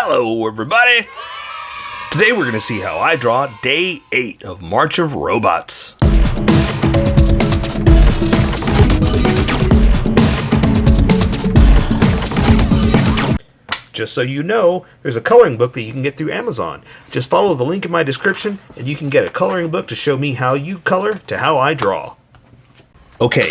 Hello everybody! Today we're going to see how I draw Day 8 of March of Robots. Just so you know, there's a coloring book that you can get through Amazon. Just follow the link in my description and you can get a coloring book to show me how you color to how I draw. Okay.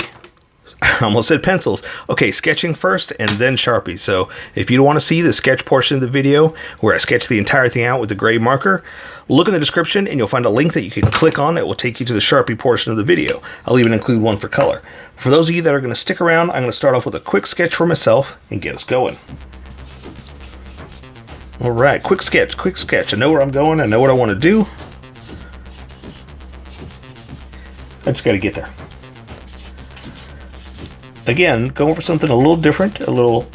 I almost said pencils. Okay, sketching first and then Sharpie. So if you don't want to see the sketch portion of the video where I sketch the entire thing out with the gray marker, look in the description and you'll find a link that you can click on that will take you to the Sharpie portion of the video. I'll even include one for color. For those of you that are going to stick around, I'm going to start off with a quick sketch for myself and get us going. Alright, quick sketch. I know where I'm going, I know what I want to do. I just got to get there. Again, going for something a little different, a little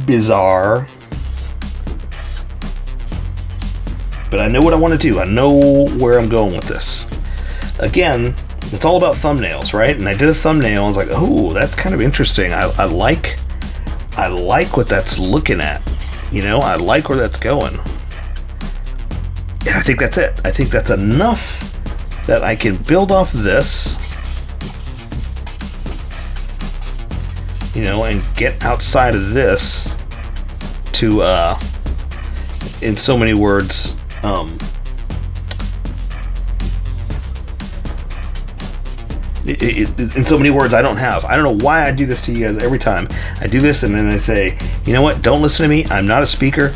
bizarre. But I know what I want to do. I know where I'm going with this. Again, it's all about thumbnails, right? And I did a thumbnail and I was like, oh, that's kind of interesting. I like what that's looking at. You know, I like where that's going. And I think that's it. I think that's enough that I can build off this. You know, and get outside of this to, in so many words, in so many words I don't know why I do this to you guys every time. I do this and then I say, you know what, don't listen to me. I'm not a speaker.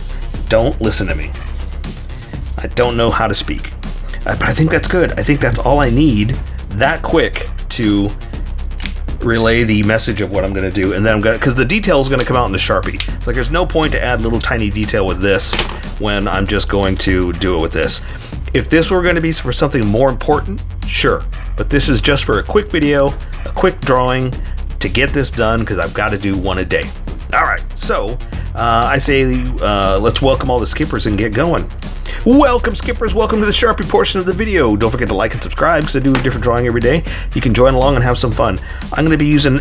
Don't listen to me. I don't know how to speak. But I think that's good. I think that's all I need that quick to relay the message of what I'm going to do, and then I'm going to, because the detail is going to come out in the Sharpie. It's like there's no point to add little tiny detail with this when I'm just going to do it with this. If this were going to be for something more important, sure, but this is just for a quick video, a quick drawing to get this done because I've got to do one a day. All right, so I say let's welcome all the skippers and get going. Welcome skippers, welcome to the Sharpie portion of the video. Don't forget to like and subscribe because I do a different drawing every day. You can join along and have some fun. I'm going to be using a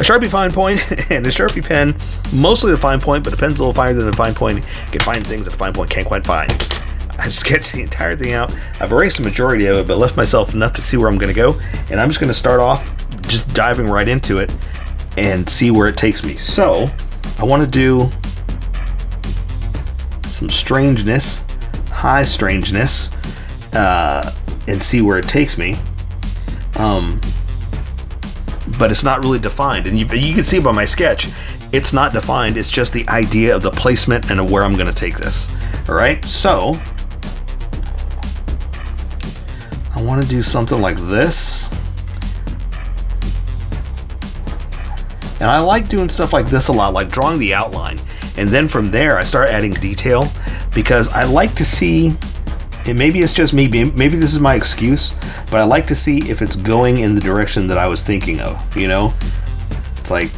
Sharpie fine point and a Sharpie pen, mostly the fine point, but a pen's a little finer than the fine point. You can find things that a fine point can't quite find. I've sketched the entire thing out. I've erased the majority of it, but left myself enough to see where I'm going to go. And I'm just going to start off just diving right into it and see where it takes me. So I want to do some strangeness, high strangeness, and see where it takes me. But it's not really defined, and you can see by my sketch, it's not defined. It's just the idea of the placement and of where I'm going to take this. All right, so I want to do something like this, and I like doing stuff like this a lot, like drawing the outline. And then from there, I start adding detail because I like to see, and maybe it's just me, maybe this is my excuse, but I like to see if it's going in the direction that I was thinking of, you know? It's like,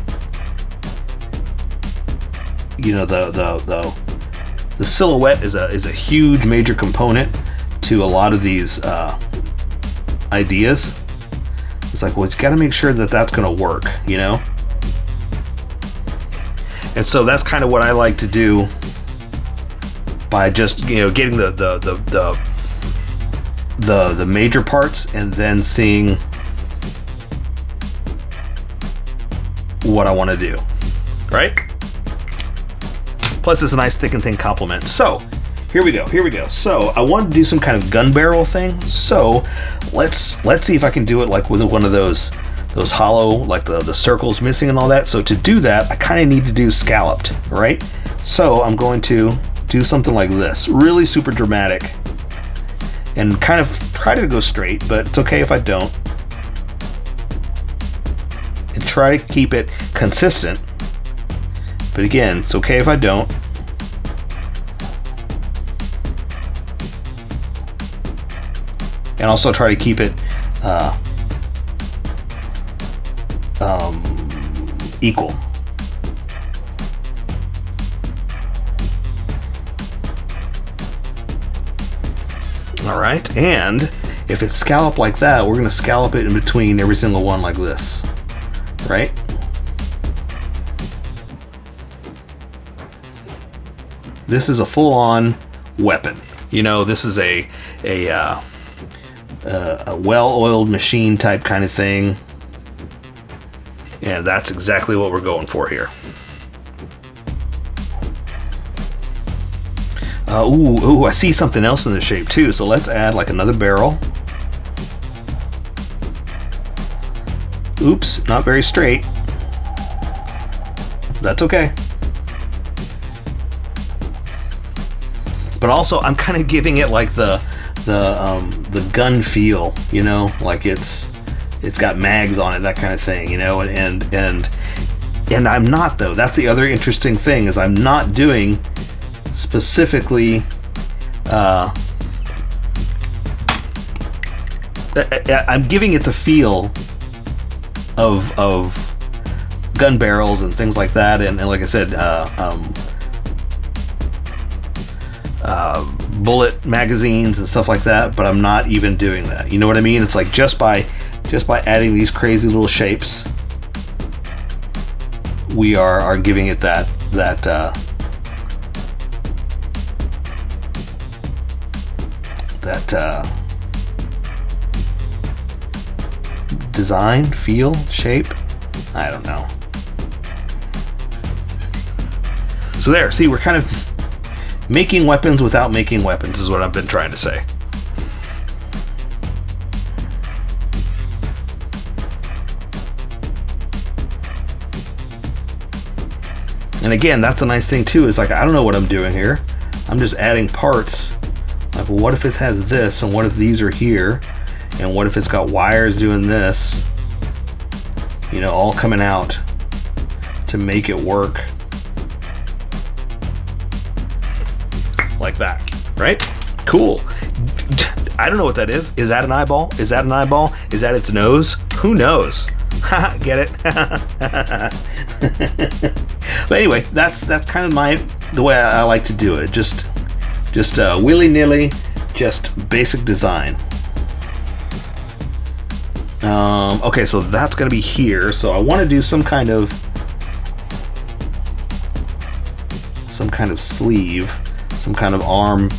you know, the silhouette is a huge major component to a lot of these ideas. It's like, well, it's got to make sure that that's going to work, you know? And so that's kind of what I like to do by just, you know, getting the major parts and then seeing what I want to do, right? Plus it's a nice thick and thin complement. So here we go. So I wanted to do some kind of gun barrel thing. So let's see if I can do it like with one of those hollow, like the circles missing and all that. So to do that, I kind of need to do scalloped, right? So I'm going to do something like this, really super dramatic, and kind of try to go straight, but it's okay if I don't. And try to keep it consistent, but again, it's okay if I don't. And also try to keep it equal. All right, and if it's scalloped like that, we're going to scallop it in between every single one like this, right? This is a full-on weapon. You know, this is a well-oiled machine type kind of thing. And that's exactly what we're going for here. Ooh, I see something else in the shape too. So let's add like another barrel. Oops, not very straight. That's okay. But also, I'm kind of giving it like the gun feel, you know, like it's got mags on it, that kind of thing, you know, and I'm not, though. That's the other interesting thing, is I'm not doing specifically I'm giving it the feel of gun barrels and things like that, and like I said, bullet magazines and stuff like that, but I'm not even doing that. You know what I mean? It's like just by adding these crazy little shapes, we are giving it that design, feel, shape. I don't know. So there, see, we're kind of making weapons without making weapons is what I've been trying to say. And again, that's a nice thing too, is like, I don't know what I'm doing here. I'm just adding parts. Like, well, what if it has this, and what if these are here, and what if it's got wires doing this, you know, all coming out to make it work like that, right? Cool. I don't know what that is. Is that an eyeball? Is that an eyeball? Is that its nose? Who knows? Get it? But anyway, that's kind of the way I like to do it. Just willy-nilly, just basic design. Okay, so that's gonna be here. So I want to do some kind of sleeve, some kind of arm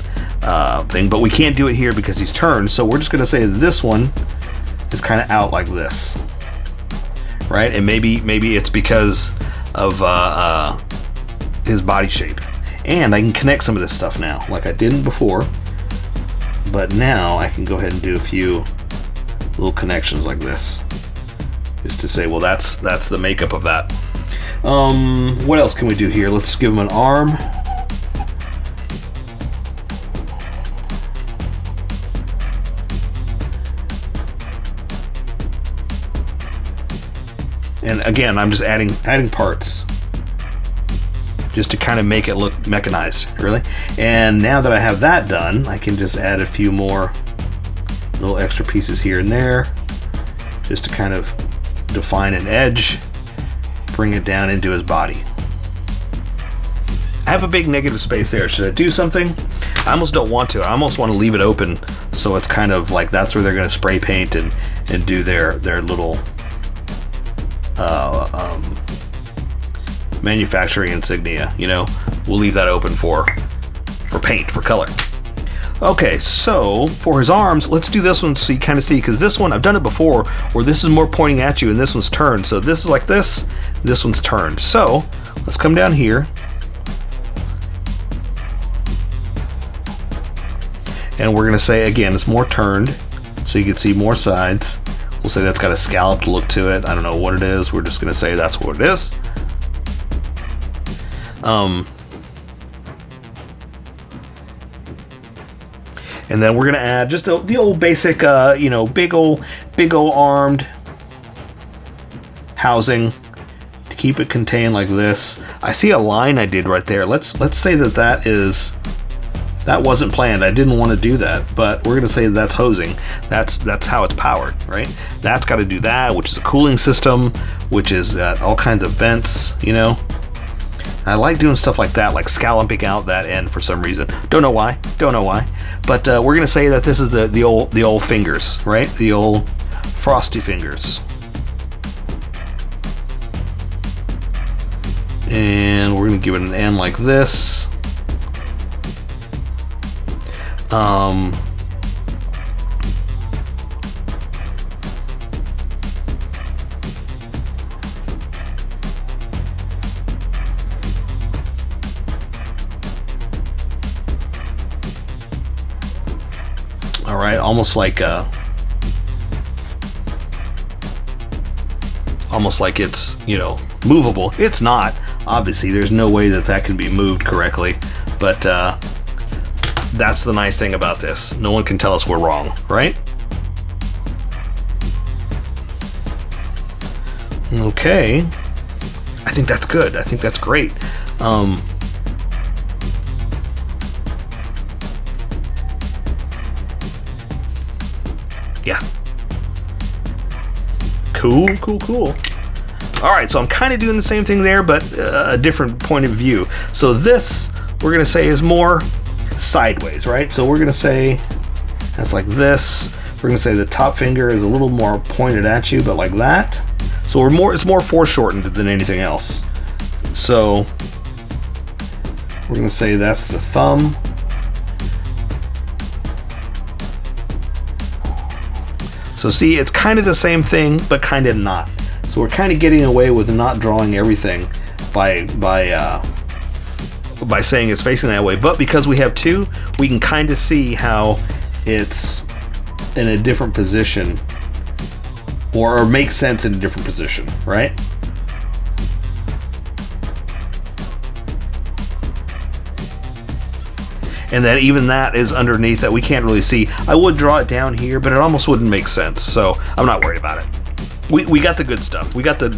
thing, but we can't do it here because he's turned. So we're just gonna say this one is kind of out like this, right? And maybe it's because of his body shape. And I can connect some of this stuff now, like I didn't before, but now I can go ahead and do a few little connections like this, just to say, well, that's the makeup of that. What else can we do here? Let's give him an arm. And again, I'm just adding parts, just to kind of make it look mechanized, really. And now that I have that done, I can just add a few more little extra pieces here and there, just to kind of define an edge, bring it down into his body. I have a big negative space there. Should I do something? I almost don't want to. I almost want to leave it open, so it's kind of like that's where they're going to spray paint and do their little manufacturing insignia, you know. We'll leave that open for paint, for color. Okay, so for his arms, let's do this one so you kind of see, because this one, I've done it before, where this is more pointing at you and this one's turned. So this is like this one's turned. So let's come down here. And we're gonna say, again, it's more turned, so you can see more sides. We'll say that's got a scalloped look to it. I don't know what it is. We're just gonna say that's what it is. And then we're gonna add just the old basic, you know, big old armed housing to keep it contained like this. I see a line I did right there. Let's say that wasn't planned. I didn't want to do that, but we're gonna say that's hosing. That's how it's powered, right? That's got to do that, which is a cooling system, which is all kinds of vents, you know. I like doing stuff like that, like scalloping out that end for some reason. Don't know why. But we're gonna say that this is the old fingers, right? The old frosty fingers. And we're gonna give it an end like this. All right, almost like it's, you know, movable. It's not. Obviously, there's no way that that can be moved correctly, but that's the nice thing about this. No one can tell us we're wrong, right? Okay. I think that's good. I think that's great. Yeah. Cool, cool, cool. All right, so I'm kind of doing the same thing there, but a different point of view. So this, we're gonna say, is more sideways, right? So we're gonna say that's like this. We're gonna say the top finger is a little more pointed at you, but like that. So it's more foreshortened than anything else. So we're gonna say that's the thumb. So see, it's kind of the same thing, but kind of not. So we're kind of getting away with not drawing everything by saying it's facing that way. But because we have two, we can kind of see how it's in a different position, or makes sense in a different position, right? And then even that is underneath that we can't really see. I would draw it down here, but it almost wouldn't make sense. So I'm not worried about it. We got the good stuff. We got the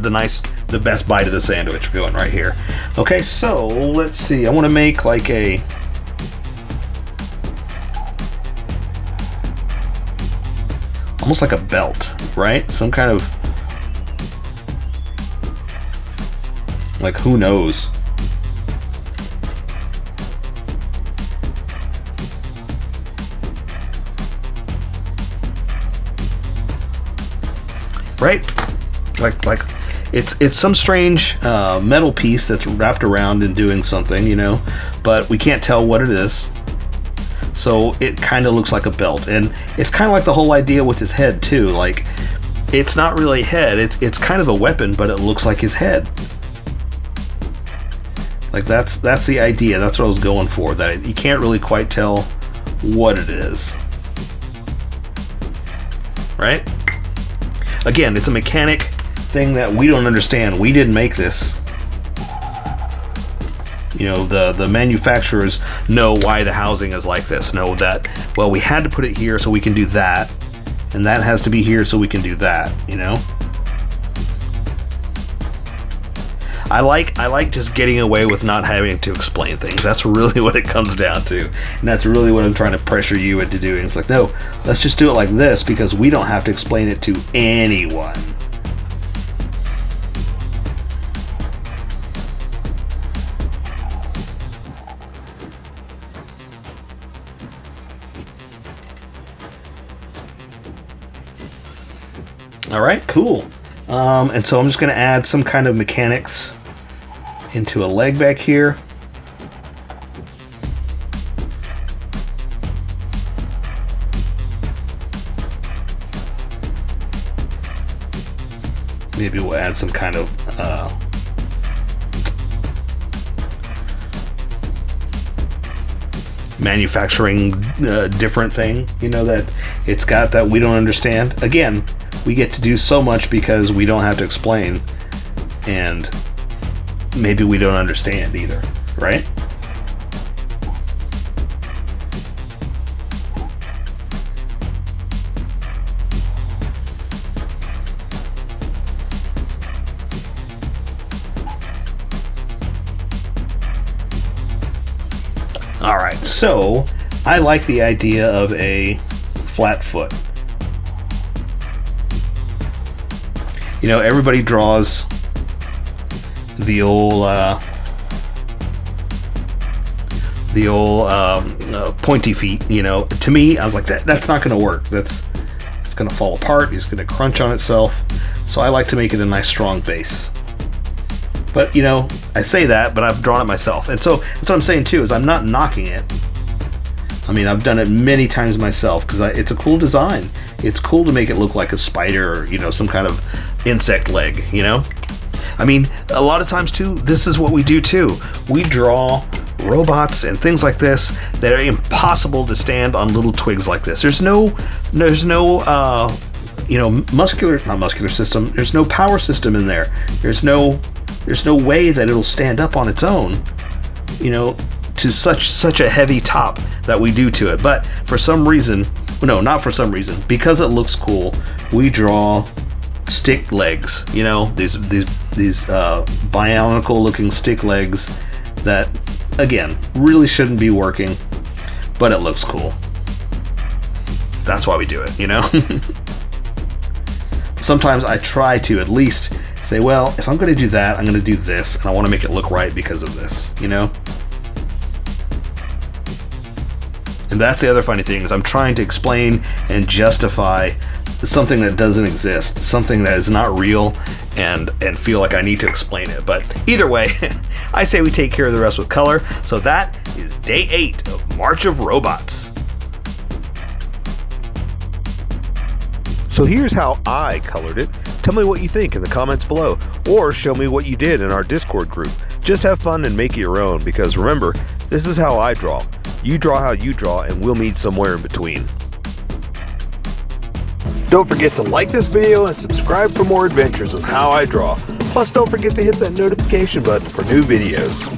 best bite of the sandwich going right here. Okay, so let's see. I want to make like almost like a belt, right? Some kind of, like, who knows? Right? Like it's some strange metal piece that's wrapped around and doing something, you know, but we can't tell what it is. So it kind of looks like a belt, and it's kind of like the whole idea with his head too. Like, it's not really a head, it's kind of a weapon, but it looks like his head. Like that's the idea. That's what I was going for. That you can't really quite tell what it is. Right? Again, it's a mechanic thing that we don't understand. We didn't make this. You know, the manufacturers know why the housing is like this. Know that, well, we had to put it here so we can do that, and that has to be here so we can do that, you know? I like just getting away with not having to explain things. That's really what it comes down to. And that's really what I'm trying to pressure you into doing. It's like, no, let's just do it like this because we don't have to explain it to anyone. All right, cool. And so I'm just going to add some kind of mechanics into a leg back here. Maybe we'll add some kind of manufacturing different thing, you know, that it's got that we don't understand. Again, we get to do so much because we don't have to explain, and maybe we don't understand either, right? All right, so I like the idea of a flat foot. You know, everybody draws the old pointy feet. You know, to me, I was like, that's not going to work. It's going to fall apart. It's going to crunch on itself. So I like to make it a nice strong base. But, you know, I say that, but I've drawn it myself. And so that's what I'm saying too, is I'm not knocking it. I mean, I've done it many times myself because it's a cool design. It's cool to make it look like a spider or, you know, some kind of insect leg, you know? I mean, a lot of times too, this is what we do too. We draw robots and things like this that are impossible to stand on little twigs like this. There's no you know, not muscular system. There's no power system in there. There's no way that it'll stand up on its own, you know, to such a heavy top that we do to it. But for some reason, no, not for some reason, because it looks cool, we draw stick legs, you know, these bionicle looking stick legs that, again, really shouldn't be working, but it looks cool. That's why we do it, you know? Sometimes I try to at least say, well, if I'm going to do that, I'm going to do this, and I want to make it look right because of this, you know? And that's the other funny thing, is I'm trying to explain and justify something that doesn't exist, something that is not real, and feel like I need to explain it. But either way, I say we take care of the rest with color. So that is day 8 of March of Robots. So here's how I colored it. Tell me what you think in the comments below, or show me what you did in our Discord group. Just have fun and make it your own, because remember, this is how I draw. You draw how you draw, and we'll meet somewhere in between. Don't forget to like this video and subscribe for more adventures with How I Draw. Plus, don't forget to hit that notification button for new videos.